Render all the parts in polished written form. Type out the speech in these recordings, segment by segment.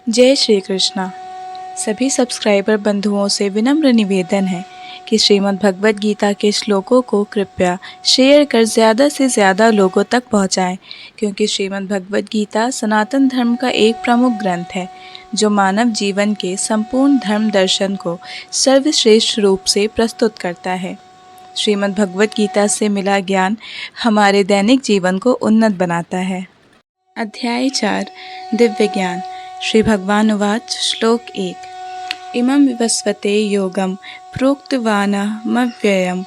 जय श्री कृष्णा। सभी सब्सक्राइबर बंधुओं से विनम्र निवेदन है कि श्रीमद् भगवद गीता के श्लोकों को कृपया शेयर कर ज़्यादा से ज़्यादा लोगों तक पहुंचाएं, क्योंकि श्रीमद् भगवद गीता सनातन धर्म का एक प्रमुख ग्रंथ है जो मानव जीवन के संपूर्ण धर्म दर्शन को सर्वश्रेष्ठ रूप से प्रस्तुत करता है। श्रीमद् भगवद गीता से मिला ज्ञान हमारे दैनिक जीवन को उन्नत बनाता है। अध्याय 4 दिव्य ज्ञान। श्री भगवान उवाच। श्लोक 1। इमं विवस्वते योगं प्रोक्तवानमव्ययं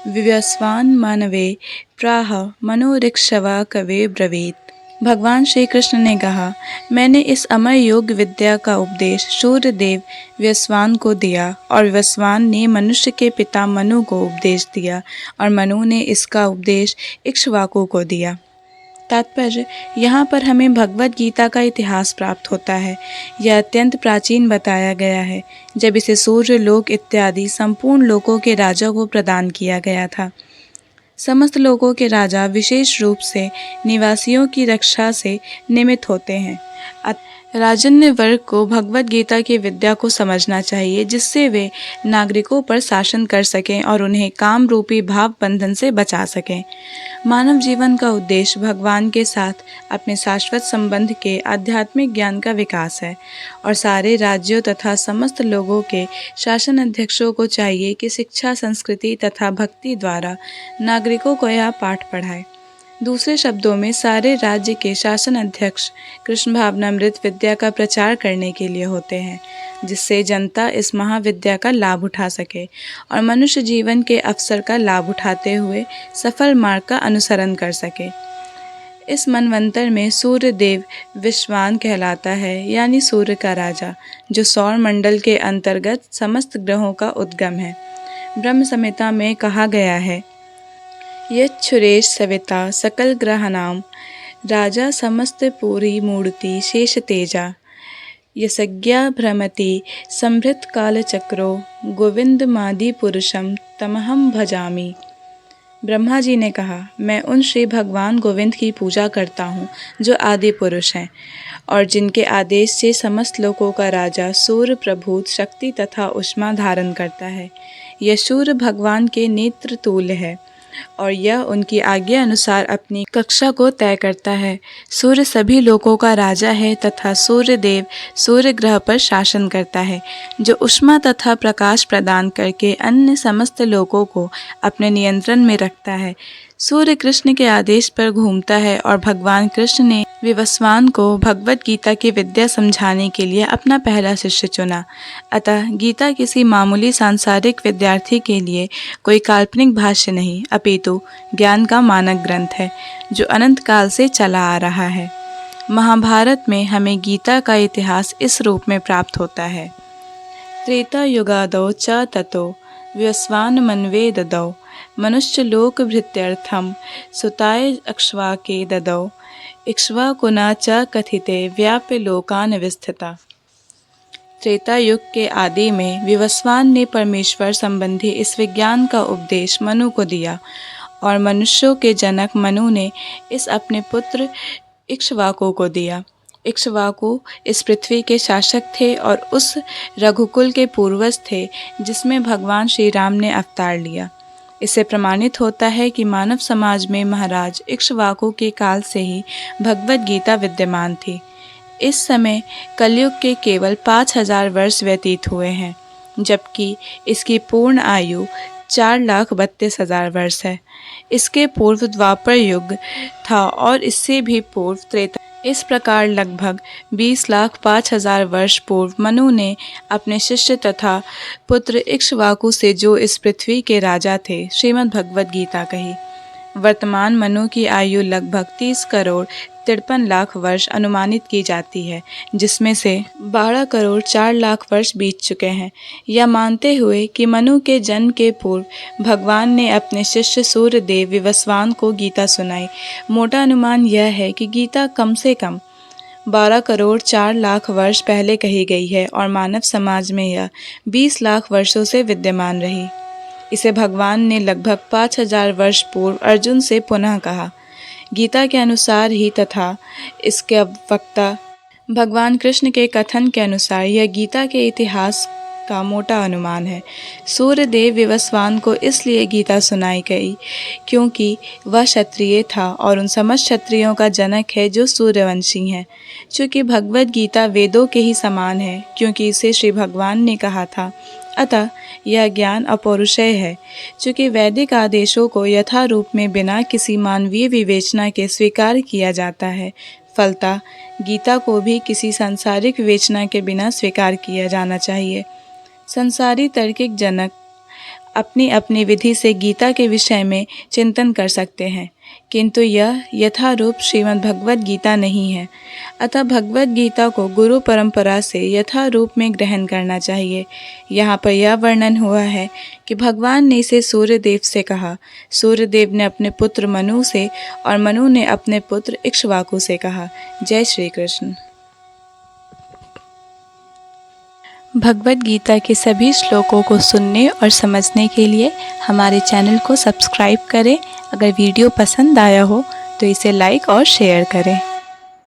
विवस्वान् मानवे प्राह मनोरिक्षवा कवे ब्रवीत। भगवान श्री कृष्ण ने कहा, मैंने इस अमर योग विद्या का उपदेश सूर्यदेव विवस्वान को दिया और विवस्वान ने मनुष्य के पिता मनु को उपदेश दिया और मनु ने इसका उपदेश इक्ष्वाकु को दिया। तात्पर्य, यहाँ पर हमें भगवद गीता का इतिहास प्राप्त होता है। यह अत्यंत प्राचीन बताया गया है, जब इसे सूर्य लोक इत्यादि संपूर्ण लोकों के राजा को प्रदान किया गया था। समस्त लोकों के राजा विशेष रूप से निवासियों की रक्षा से निमित्त होते हैं। राजन्य वर्ग को भगवद गीता की विद्या को समझना चाहिए, जिससे वे नागरिकों पर शासन कर सकें और उन्हें काम रूपी भाव बंधन से बचा सकें। मानव जीवन का उद्देश्य भगवान के साथ अपने शाश्वत संबंध के आध्यात्मिक ज्ञान का विकास है और सारे राज्यों तथा समस्त लोगों के शासन अध्यक्षों को चाहिए कि शिक्षा, संस्कृति तथा भक्ति द्वारा नागरिकों को यह पाठ पढ़ाए। दूसरे शब्दों में, सारे राज्य के शासन अध्यक्ष कृष्ण भावनामृत विद्या का प्रचार करने के लिए होते हैं, जिससे जनता इस महाविद्या का लाभ उठा सके और मनुष्य जीवन के अवसर का लाभ उठाते हुए सफल मार्ग का अनुसरण कर सके। इस मनवंतर में सूर्य देव विश्वान कहलाता है, यानी सूर्य का राजा, जो सौर मंडल के अंतर्गत समस्त ग्रहों का उद्गम है। ब्रह्म संहिता में कहा गया है, यच्छुरेश सविता सकल ग्रहाणां राजा समस्त पूरी मूर्ति शेष तेजा यशज्ञा भ्रमति संभृत कालचक्रो गोविंद मादि पुरुषम तमहम भजामि। ब्रह्मा जी ने कहा, मैं उन श्री भगवान गोविंद की पूजा करता हूँ जो आदि पुरुष हैं और जिनके आदेश से समस्त लोकों का राजा सूर्य प्रभूत शक्ति तथा उष्मा धारण करता है। यह सूर्य भगवान के नेत्र तुल्य है और यह उनकी आज्ञा अनुसार अपनी कक्षा को तय करता है। सूर्य सभी लोकों का राजा है तथा सूर्य देव सूर्य ग्रह पर शासन करता है, जो उष्मा तथा प्रकाश प्रदान करके अन्य समस्त लोकों को अपने नियंत्रण में रखता है। सूर्य कृष्ण के आदेश पर घूमता है और भगवान कृष्ण ने विवस्वान को भगवद गीता की विद्या समझाने के लिए अपना पहला शिष्य चुना। अतः गीता किसी मामूली सांसारिक विद्यार्थी के लिए कोई काल्पनिक भाष्य नहीं, अपितु ज्ञान का मानक ग्रंथ है जो अनंत काल से चला आ रहा है। महाभारत में हमें गीता का इतिहास इस रूप में प्राप्त होता है। त्रेता युगादौ च ततो विवस्वान मनवे ददौ मनुष्य लोक भृत्यर्थम सुताय अक्ष्वाके ददौ इक्ष्वाकुना च कथिते व्याप्य लोकान विस्थिता। त्रेता युग के आदि में विवस्वान ने परमेश्वर संबंधी इस विज्ञान का उपदेश मनु को दिया और मनुष्यों के जनक मनु ने इस अपने पुत्र इक्ष्वाकु को दिया। इक्ष्वाकु इस पृथ्वी के शासक थे और उस रघुकुल के पूर्वज थे जिसमें भगवान श्री राम ने अवतार लिया। इससे प्रमाणित होता है कि मानव समाज में महाराज इक्ष्वाकु के काल से ही भगवद गीता विद्यमान थी। इस समय कलयुग के केवल 5000 वर्ष व्यतीत हुए हैं, जबकि इसकी पूर्ण आयु 4,32,000 वर्ष है। इसके पूर्व द्वापर युग था और इससे भी पूर्व त्रेता। इस प्रकार लगभग 20,05,000 वर्ष पूर्व मनु ने अपने शिष्य तथा पुत्र इक्ष्वाकु से, जो इस पृथ्वी के राजा थे, श्रीमद् भगवद गीता कही। वर्तमान मनु की आयु लगभग 30 करोड़ 53 लाख वर्ष अनुमानित की जाती है, जिसमें से 12 करोड़ 4 लाख वर्ष बीत चुके हैं। यह मानते हुए कि मनु के जन्म के पूर्व भगवान ने अपने शिष्य सूर्यदेव विवस्वान को गीता सुनाई, मोटा अनुमान यह है कि गीता कम से कम 12 करोड़ 4 लाख वर्ष पहले कही गई है और मानव समाज में यह 20 लाख वर्षों से विद्यमान रही। इसे भगवान ने लगभग 5000 वर्ष पूर्व अर्जुन से पुनः कहा। गीता के अनुसार ही तथा इसके वक्ता भगवान कृष्ण के कथन के अनुसार यह गीता के इतिहास का मोटा अनुमान है। सूर्यदेव विवस्वान को इसलिए गीता सुनाई गई क्योंकि वह क्षत्रिय था और उन समस्त क्षत्रियों का जनक है जो सूर्यवंशी हैं। चूँकि भगवद गीता वेदों के ही समान है क्योंकि इसे श्री भगवान ने कहा था, अतः यह ज्ञान अपौरुषेय है। चूँकि वैदिक आदेशों को यथारूप में बिना किसी मानवीय विवेचना के स्वीकार किया जाता है, फलतः गीता को भी किसी सांसारिक विवेचना के बिना स्वीकार किया जाना चाहिए। संसारी तार्किक जनक अपनी अपनी विधि से गीता के विषय में चिंतन कर सकते हैं, किंतु यह यथारूप श्रीमद् भगवद गीता नहीं है। अतः भगवद गीता को गुरु परंपरा से यथारूप में ग्रहण करना चाहिए। यहाँ पर यह वर्णन हुआ है कि भगवान ने इसे सूर्यदेव से कहा, सूर्यदेव ने अपने पुत्र मनु से और मनु ने अपने पुत्र इक्ष्वाकु से कहा। जय श्री कृष्ण। भगवद गीता के सभी श्लोकों को सुनने और समझने के लिए हमारे चैनल को सब्सक्राइब करें। अगर वीडियो पसंद आया हो तो इसे लाइक और शेयर करें।